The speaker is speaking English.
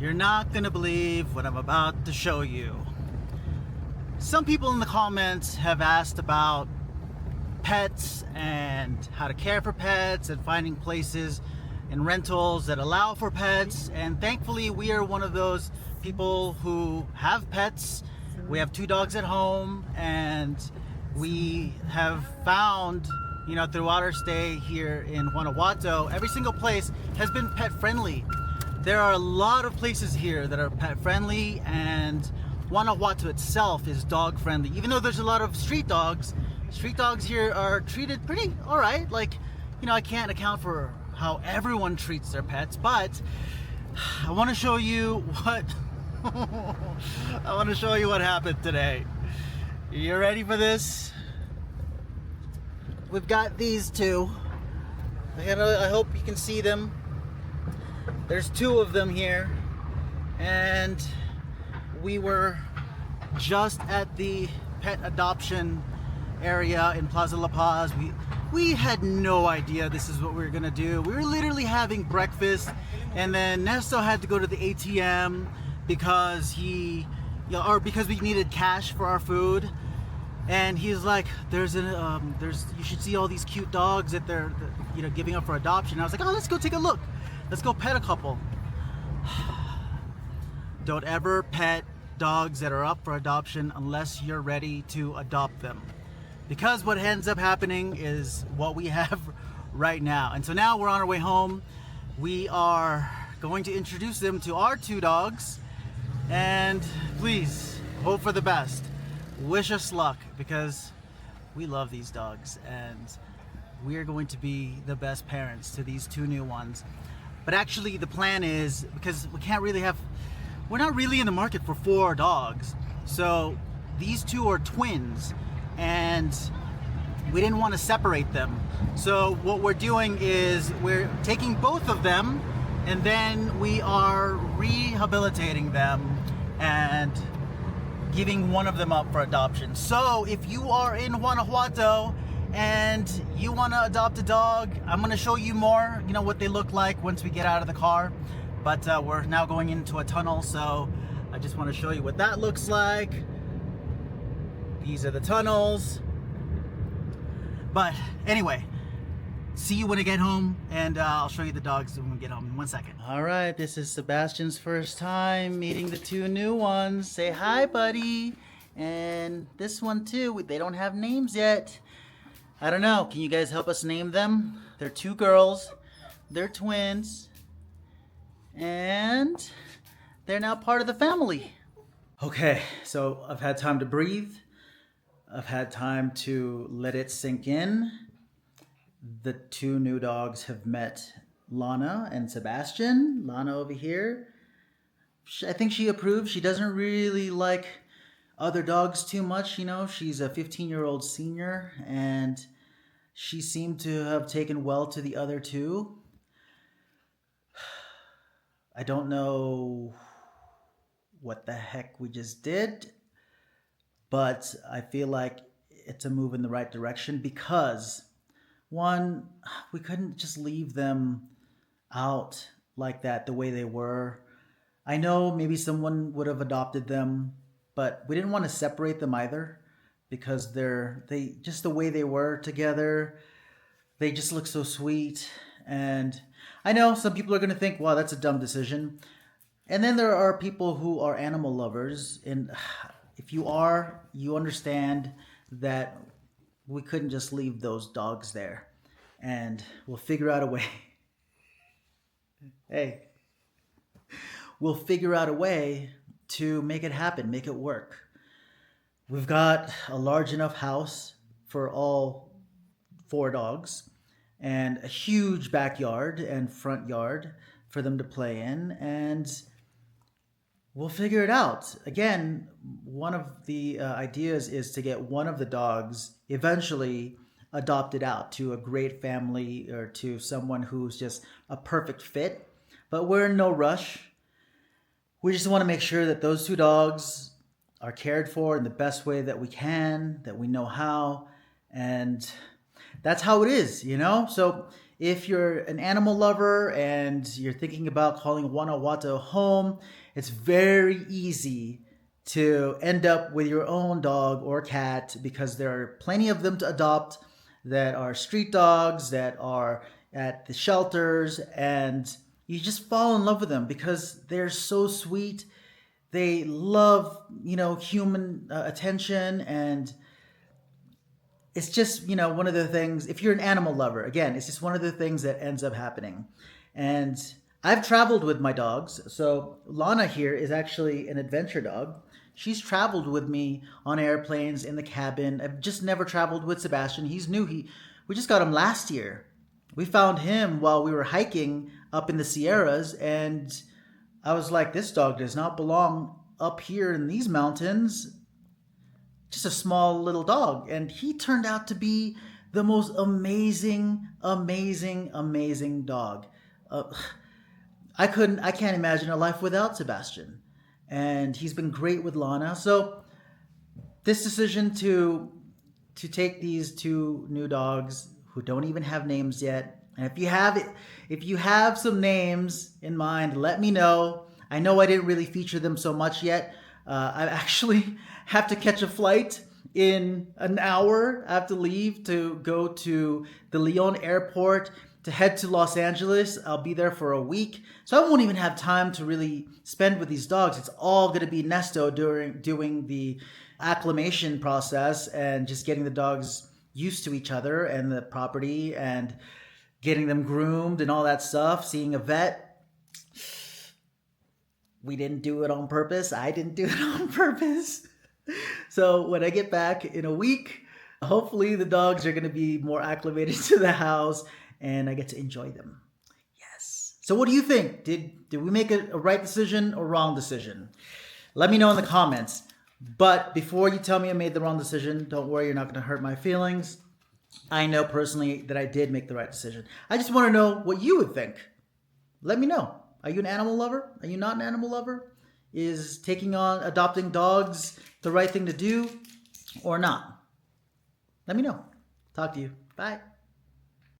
You're not gonna believe what I'm about to show you. Some people in the comments have asked about pets and how to care for pets and finding places and rentals that allow for pets, and thankfully we are one of those people who have pets. We have 2 dogs at home, and we have found, throughout our stay here in Guanajuato, every single place has been pet friendly. There are a lot of places here that are pet friendly, and Guanajuato itself is dog friendly. Even though there's a lot of street dogs here are treated pretty alright. I can't account for how everyone treats their pets, but I want to show you what what happened today. You ready for this? We've got these 2. I hope you can see them. There's 2 of them here, and we were just at the pet adoption area in Plaza La Paz. We had no idea this is what we were gonna do. We were literally having breakfast, and then Nesto had to go to the ATM because because we needed cash for our food. And he's like, you should see all these cute dogs that they're giving up for adoption. I was like, oh, let's go take a look. Let's go pet a couple. Don't ever pet dogs that are up for adoption unless you're ready to adopt them. Because what ends up happening is what we have right now. And so now we're on our way home. We are going to introduce them to our 2 dogs. And please, hope for the best. Wish us luck, because we love these dogs and we're going to be the best parents to these 2 new ones. But actually the plan is, because we're not really in the market for 4 dogs. So these 2 are twins and we didn't want to separate them. So what we're doing is we're taking both of them and then we are rehabilitating them and giving one of them up for adoption. So if you are in Guanajuato and you want to adopt a dog, I'm going to show you more, what they look like once we get out of the car. But we're now going into a tunnel, so I just want to show you what that looks like. These are the tunnels. But anyway, see you when I get home, and I'll show you the dogs when we get home in 1 second. All right, this is Sebastian's first time meeting the 2 new ones. Say hi, buddy. And this one too, they don't have names yet. I don't know, can you guys help us name them? They're 2 girls, they're twins, and they're now part of the family. Okay, so I've had time to breathe. I've had time to let it sink in. The 2 new dogs have met Lana and Sebastian. Lana over here, I think she approves. She doesn't really like other dogs too much, She's a 15-year-old senior, and she seemed to have taken well to the other 2. I don't know what the heck we just did, but I feel like it's a move in the right direction because, 1, we couldn't just leave them out like that the way they were. I know maybe someone would have adopted them, but we didn't want to separate them either because they just the way they were together, they just look so sweet. And I know some people are going to think, wow, that's a dumb decision. And then there are people who are animal lovers, and if you are, you understand that we couldn't just leave those dogs there, and we'll figure out a way. Hey, we'll figure out a way to make it happen, make it work. We've got a large enough house for all 4 dogs and a huge backyard and front yard for them to play in, and we'll figure it out. Again, one of the ideas is to get one of the dogs eventually adopted out to a great family or to someone who's just a perfect fit. But we're in no rush. We just want to make sure that those 2 dogs are cared for in the best way that we can, that we know how. And that's how it is, So if you're an animal lover and you're thinking about calling Guanajuato home, it's very easy to end up with your own dog or cat because there are plenty of them to adopt that are street dogs, that are at the shelters, and you just fall in love with them because they're so sweet. They love, human attention, and it's just, one of the things, if you're an animal lover, again, it's just one of the things that ends up happening. And I've traveled with my dogs. So Lana here is actually an adventure dog. She's traveled with me on airplanes, in the cabin. I've just never traveled with Sebastian. He's new. We just got him last year. We found him while we were hiking up in the Sierras, and I was like, this dog does not belong up here in these mountains. Just a small little dog. And he turned out to be the most amazing, amazing, amazing dog. I can't imagine a life without Sebastian. And he's been great with Lana. So this decision to take these two new dogs who don't even have names yet, and if you have some names in mind, let me know. I know I didn't really feature them so much yet. I actually have to catch a flight in an hour. I have to leave to go to the Leon airport to head to Los Angeles. I'll be there for a week. So I won't even have time to really spend with these dogs. It's all going to be Nesto doing the acclimation process and just getting the dogs used to each other and the property and getting them groomed and all that stuff, seeing a vet. We didn't do it on purpose. I didn't do it on purpose. So when I get back in a week, hopefully the dogs are going to be more acclimated to the house and I get to enjoy them. Yes. So what do you think? Did we make a right decision or wrong decision? Let me know in the comments. But before you tell me I made the wrong decision, don't worry, you're not going to hurt my feelings. I know personally that I did make the right decision. I just want to know what you would think. Let me know. Are you an animal lover? Are you not an animal lover? Is adopting dogs the right thing to do or not? Let me know. Talk to you. Bye.